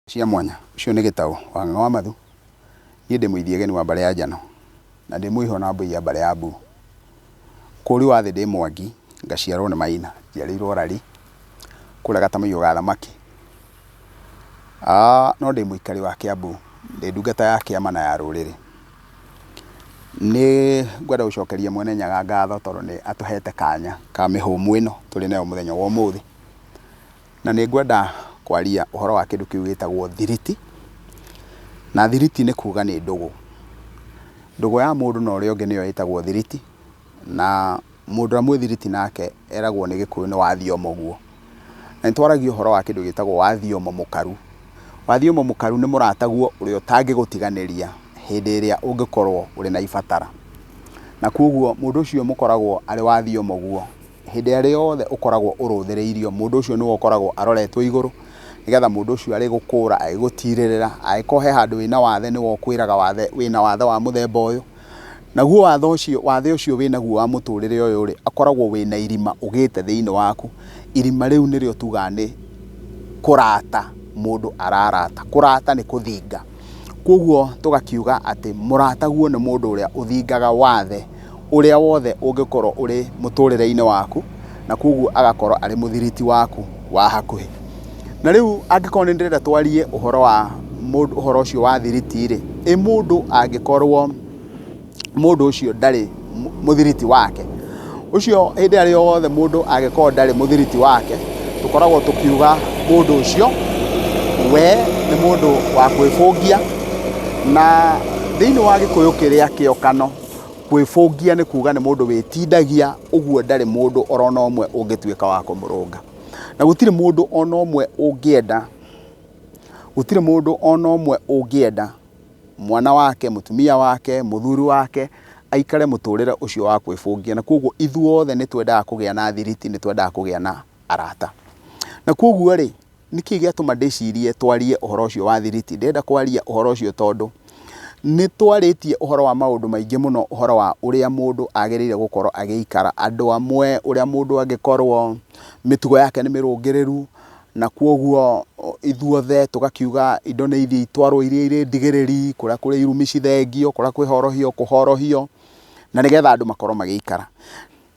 Cia mwanya ucio ni Gitau wa Ng'wa Mathu ni ndi muithiegeni wa Mbare ya Njano na ndi muiho na mbui ya Mbare ya Mbu kuri wa thi ndi Mwangi ngaciarwo ni Maina njiarĩirwo Rari kuria Gatamaiyo ga Thamaki no ndi muikari wa Kiambu ndi ndungata ya kiama na ya ruriri ni ngwenda gucokeria mwene Nyaga ngatho tondu ni atuhete kanya ka mihumu ino turi nayo muthenya wa umuthi na ni ngwenda kwaria uhoro wa kindu kiu gitagwo thiriti na thiriti ni kuga ni ndugu ya mundu na uria ungi niyo itagwo thiriti na mundu amwe thiriti nake eragwo ni Gikuyu ni wathiomo guo na nitwaragia uhoro wa kindu gitagwo wathiomo mukaru. Wathiomo mukaru ni murataguo uria utangigutiganiria hindi iria ungikorwo uri na ibatara na koguo mundu ucio mukoragwo ari wathiomo guo hindi iria yothe ukoragwo uruthiriirio mundu ucio ni ukoragwo aroretwo iguru nigetha mundu ucio ari gukura agigutirĩrĩra agikohe handu wina wathe ni wokwiraga wathe wina wathe wa muthemba uyu naguo wathe ucio wina guo wa muturire uyu ri akoragwo wina irima ugite thiini waku irima riu nirio tuga ni kurata mundu ararata kurata ni kuthinga koguo tugakiuga ati murata guo ni mundu uria uthingaga wathe uria wothe ungikorwo uri muturire-ini waku na koguo agakorwo ari muthiriti waku wa hakuhi na riu angikorwo ni ndirenda twarie uhoro wa mundu uhoro ucio wa thiriti ri mundu angikorwo mundu ucio ndari muthiriti wake ucio hindi ari yothe mundu angikorwo ndari muthiriti wake tukoragwo tukiuga mundu ucio we ni mundu wa kwifungia na thiini wa Gikuyu kiria kiokano kwifungia ni kuga ni mundu witindagia uguo ndari mundu orona omwe ungituika wa kumurunga na gutire mundu ona omwe ungienda mwana wake mutumia wake muthuri wake aikare muturire ucio wa kwifungia na koguo ithuothe ni twendaga kugia na thiriti ni twendaga kugia na arata na koguo ri niki giatuma ndicirie twarie uhoro ucio wa thiriti ndenda kwaria uhoro ucio tondu ni twaritie uhoro wa maundu maingi muno uhoro wa uria mundu agirire gukorwo agiikara andu amwe uria mundu angikorwo mitugo yake ni mirungiriru na koguo ithuothe tugakiuga indo ni ithi itwarwo iria iri ndigiriri kuria kuri irumi cithengio kuria kwi kuhorohio na nigetha andu makorwo magiikara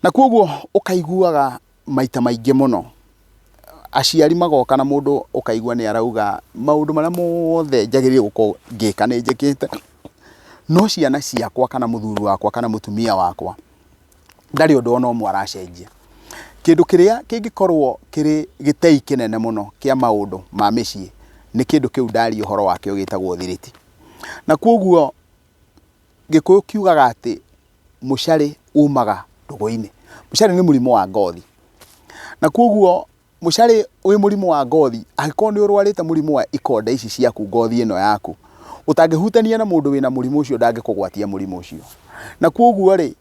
na koguo ukaiguaga maita maingi muno aciari magoka na mundu ukaigua ni arauga maundu maria mothe njagirire gukorwo ngika ni njikite no ciana ciakwa kana muthuri wakwa kana mutumia wakwa ndari undu ona omwe aracenjia kindu kiria kingikorwo kiri gitei kinene muno kia maundu ma micii ni kindu kiu ndari uhoro wake ugitagwo thiriti na koguo Gikuyu kiugaga ati mucari umaga ndugu-ini mucari ni murimo wa ngothi na koguo mucari wi murimo wa ngothi angikorwo ni urwarite murimo wa ikonda ici ciaku ngothi ino yaku utangihutania na mundu wina murimo ucio ndangikugwatia murimo ucio na koguo ri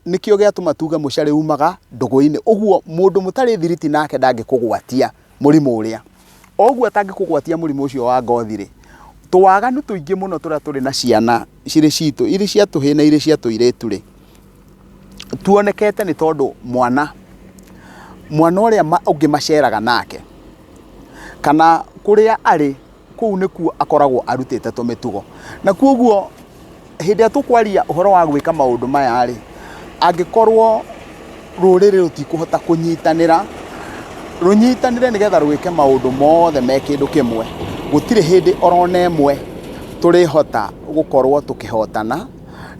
nikio giatuma tuga mucari umaga ndugu-ini uguo mundu mutari thiriti nake ndangikugwatia murimo uria oguo atangikugwatia murimo ucio wa ngothi ri twaganu tuingi muno turia turi na ciana ciri citu iri cia tuhina iri cia tuiretu ri tuonekete ni tondu mwana uria ungimaceraga nake kana kuria ari kuu nikuo akoragwo arutite tumitugo na koguo hindi atukwaria uhoro wa gwika maundu maya ri angikorwo ruriri rutikuhota kunyitanira runyitanire nigetha rwike maundu mothe me kindu kimwe gutire hindi orona emwe turihota gukorwo tukihotana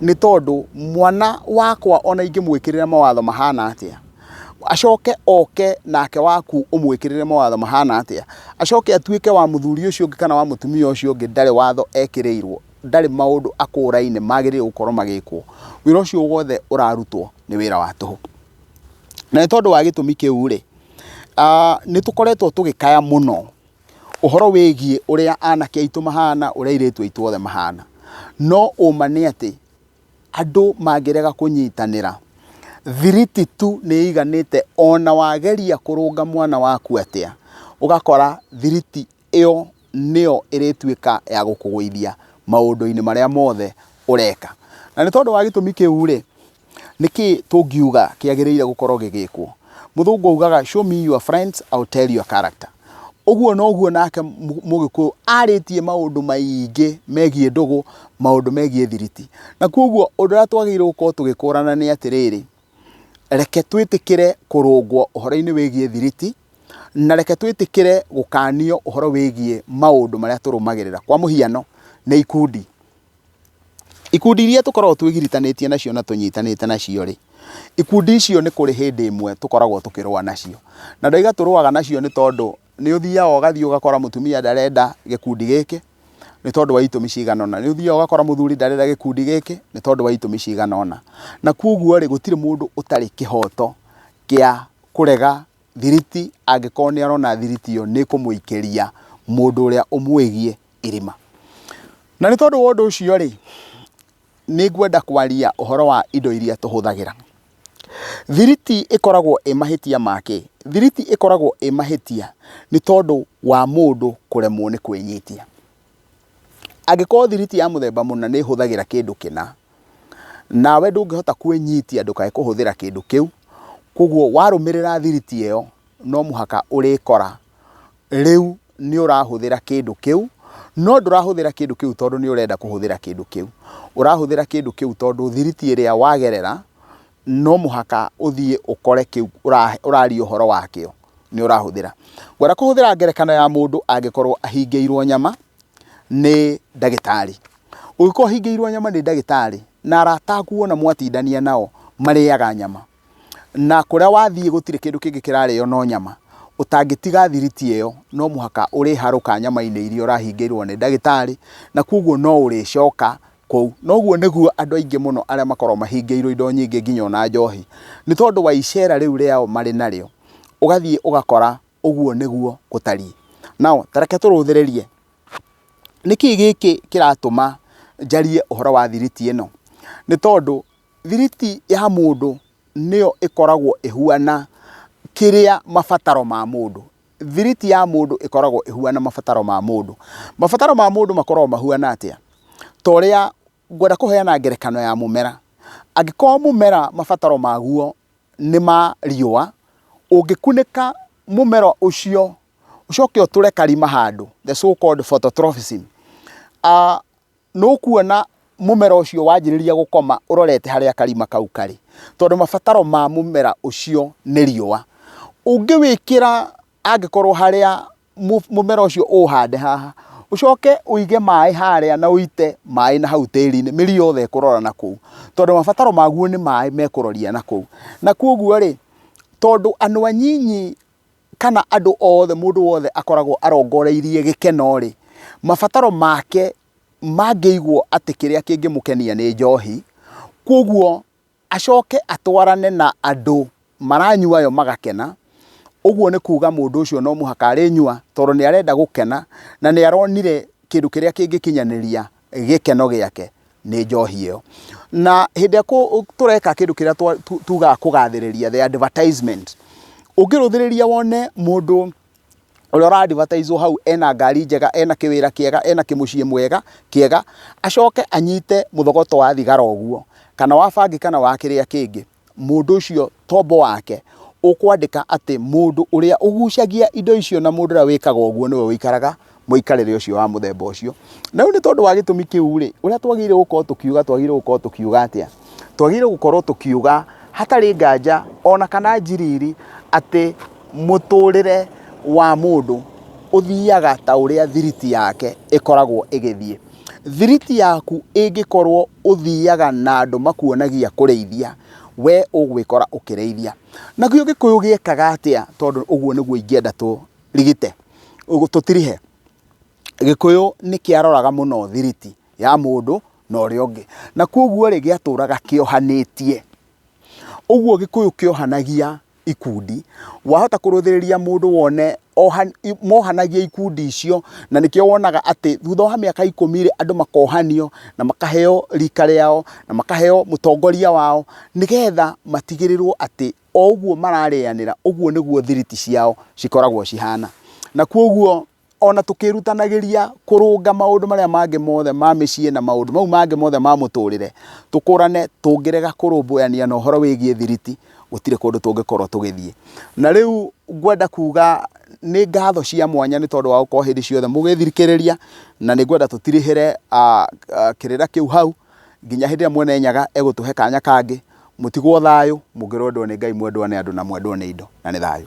ni tondu mwana wakwa ona ingimwikirira mawatho mahana atia acoke oke nake waku umwikirire mawatho mahana atia acoke atuike wa muthuri ucio ungi kana wa mutumia ucio ungi ndari watho ekireirwo ndari maundu akuraine magirire gukorwo magikwo wira ucio wothe urarutwo ni wira wa tuhu na ni tondu wa gitumi kiu ri ni tukoretwo tugikaya muno uhoro wigie uria anake aitu mahana uria iretu aitu othe mahana no uma ni ati andu magirega kunyitanira thiriti tu ni iganite ona wageria kurunga mwana waku atia ugakora thiriti iyo nio iretuika ya gukugwithia maundu-ini maria mothe ureka na ni tondu wa gitumi kiu ri niki tungiuga kiagirire gukorwo gigikwo muthungu ugaga show me your friends I'll tell your character Uguo noguo nake Mũgĩkũyũ arĩtie maũndũ maingĩ megiĩ ndũgũ, maũndũ megiĩ thiriti. Na koguo ũndũ ũrĩa twagĩrĩirwo gũkorwo tũgĩkũrana nĩ atĩrĩrĩ, reke twĩtĩkĩre kũrũngwo ũhoro-inĩ wĩgiĩ thiriti, na reke twĩtĩkĩre gũkanio ũhoro wĩgiĩ maũndũ marĩa tũrũmagĩrĩra. Kwa mũhiano nĩ ikundi. Ikundi iria tũkoragwo twĩgiritanĩtie nacio na tũnyitanĩte nacio rĩ, ikundi icio nĩ kũrĩ hĩndĩ ĩmwe tũkoragwo tũkĩrũa nacio. Na ndoiga tũrũaga nacio nĩ tondũ nĩ ũthiaga ũgathiĩ ũgakora mũtumia ndarenda gĩkundi gĩkĩ nĩ tondũ wa itũmi cigana ũna. Nĩ ũthiaga ũgakora mũthuri ndarenda gĩkundi gĩkĩ nĩ tondũ wa itũmi cigana ũna. Na koguo rĩ, gũtirĩ mũndũ ũtarĩ kĩhoto gĩa kũrega thiriti angĩkorwo nĩ arona thiriti ĩyo nĩ kũmũikĩria mũndũ ũrĩa ũmwĩgiĩ irima. Na nĩ tondũ wa ũndũ ũcio rĩ, nĩ ngwenda kwaria ũhoro wa indo iria tũhũthagĩra. Thiriti ĩkoragwo ĩ mahĩtia make. Thiriti ĩkoragwo ĩ mahĩtia nĩ tondũ wa mũndũ kũremwo nĩ kwĩnyitia. Angĩkorwo thiriti ya mũthemba mũna nĩ ĩhũthagĩra kĩndũ kĩna, nawe ndũngĩhota kwĩnyitia ndũkae kũhũthĩra kĩndũ kĩu, koguo warũmĩrĩra thiriti ĩyo no mũhaka ũrĩkora rĩu nĩ ũrahũthĩra kĩndũ kĩu, no ndũrahũthĩra kĩndũ kĩu tondũ nĩ ũrenda kũhũthĩra kĩndũ kĩu. Ũrahũthĩra kĩndũ kĩu tondũ thiriti ĩrĩa wagerera no mũhaka ũthiĩ ũkore kĩu ũraria ũhoro wakĩo nĩ ũrahũthĩra. Ngwenda kũhũthĩra ngerekano ya mũndũ angĩkorwo ahingĩirwo nyama nĩ ndagĩtarĩ. Ũngĩkorwo ahingĩirwo nyama nĩ ndagĩtarĩ na arata aku wona mwatindania nao marĩaga nyama, na kũrĩa wathiĩ gũtirĩ kĩndũ kĩngĩ kĩrarĩo no nyama, ũtangĩtiga thiriti ĩyo no mũhaka ũrĩharũka nyama-inĩ iria ũrahingĩirwo nĩ ndagĩtarĩ, na koguo no ũrĩcoka kũu. Noguo nĩguo andũ aingĩ mũno arĩa makoragwo mahingĩirwo indo nyingĩ nginya ona njohi, nĩ tondũ wa icera rĩu rĩao marĩ narĩo, ũgathiĩ ũgakora ũguo nĩguo gũtariĩ. Nao tareke tũrũthĩrĩrie nĩkĩ gĩkĩ kĩratũma njarie ũhoro wa thiriti ĩno. Nĩ tondũ thiriti ya mũndũ nĩyo ĩkoragwo ĩhuana kĩrĩa mabataro ma mũndũ. Thiriti ya mũndũ ĩkoragwo ĩhuana mabataro ma mũndũ. Mabataro ma mũndũ makoragwo mahuana atĩa? Torĩa ngwenda kũheana ngerekano ya mũmera. Angĩkorwo mũmera mabataro maguo nĩ ma riũa, ũngĩkunĩka mũmera ũcio ũcoke ũtũre karima handũ, the so called phototrophism, nũkuona mũmera ũcio wanjĩrĩria gũkoma ũrorete harĩa karima kau karĩ, tondũ mabataro ma mũmera ũcio nĩ riũa. Ũngĩwĩkĩra angĩkorwo harĩa mũmera ũcio ũhande haha, ũcoke ũige maĩ harĩa na ũite maĩ na hau tĩri-inĩ, mĩri yothe ĩkũrora na kũu, tondũ mabataro maguo nĩ maĩ mekũroria na kũu. Na koguo rĩ, tondũ andũ anyinyi kana andũ othe, mũndũ wothe akoragwo arongoreirie gĩkeno rĩ, mabataro make mangĩigwo atĩ kĩrĩa kĩngĩmũkenia nĩ njohi, koguo acoke atwarane na andũ maranyuayo magakena, ũguo nĩ kuga mũndũ ũcio no mũhaka arĩnyua tondũ nĩ arenda gũkena na nĩ aronire kĩndũ kĩrĩa kĩngĩkinyanĩria gĩkeno gĩake nĩ njohi ĩyo. Na hĩndĩ ĩrĩa tũreka kĩndũ kĩrĩa tugaga kũgathĩrĩria, the advertisement, ũngĩrũthĩrĩria wone mũndũ ũrĩa ũra-advertise hau ena ngari njega, ena kĩwĩra kĩega, ena kĩmuciĩ mwega kĩega, acoke anyite mũthogoto wa thigara ũguo kana wa bangi kana wa kĩrĩa kĩngĩ, mũndũ ũcio tombo wake ũkwandĩka atĩ mũndũ ũrĩa ũgucagia indo icio na mũndũ ũrĩa wĩkaga ũguo nĩwe wĩikaraga mũikarĩre ũcio wa mũthemba ũcio. Na rĩu nĩ tondũ wa gĩtũmi kĩu rĩ, ũrĩa twagĩrĩirwo gũkorwo tũkiuga atĩa? Twagĩrĩirwo gũkorwo tũkiuga hatarĩ nganja ona kana njiriri atĩ mũtũrĩre wa mũndũ ũthiaga ta ũrĩa thiriti yake ĩkoragwo ĩgĩthiĩ. Thiriti yaku ĩngĩkorwo ũthiaga na andũ makuonagia kũrĩithia, we ũgwĩkora ũkĩrĩithia. Nakĩo Gĩkũyũ gĩekaga atĩa? Tondũ ũguo nĩguo ingĩenda tũrigite, tũtirihe. Gĩkũyũ nĩ kĩaroraga mũno thiriti ya mũndũ na ũrĩa ũngĩ, na koguo rĩ gĩatũraga kĩohanĩtie. Ũguo Gĩkũyũ kĩohanagia ikundi, wahota kũrũthĩrĩria mũndũ wone mohanagia ikundi icio, na nĩkĩo wonaga atĩ thutha wa mĩaka 10 rĩ andũ makohanio na makaheo rika rĩao na makaheo mũtongoria wao, nĩgetha matigĩrĩrwo atĩ o ũguo mararĩanĩra ũguo nĩguo thiriti ciao cikoragwo cihana. Na koguo ona tũkĩrutanagĩria kũrũnga maũndũ marĩa mangĩ mothe ma mĩciĩ na maũndũ mau mangĩ mothe ma mũtũrĩre, tũkũrane tũngĩrega kũrũmbũyania na ũhoro wĩgiĩ thiriti, gũtirĩ kũndũ tũngĩkorwo tũgĩthiĩ. Na rĩu ngwenda kuga nĩ ngatho cia mwanya nĩ tondũ wa gũkorwo hĩndĩ ciothe mũgĩthikĩrĩria, na nĩ ngwenda tũtirĩhĩre kĩrĩra kĩu hau nginya hĩndĩ ĩrĩa Mwene Nyaga egũtũhe kanya kangĩ. Mũtigwo thayũ, mũngĩrwendwo nĩ Ngai, mwendwo nĩ andũ na mwendwo nĩ indo, na nĩ thayũ.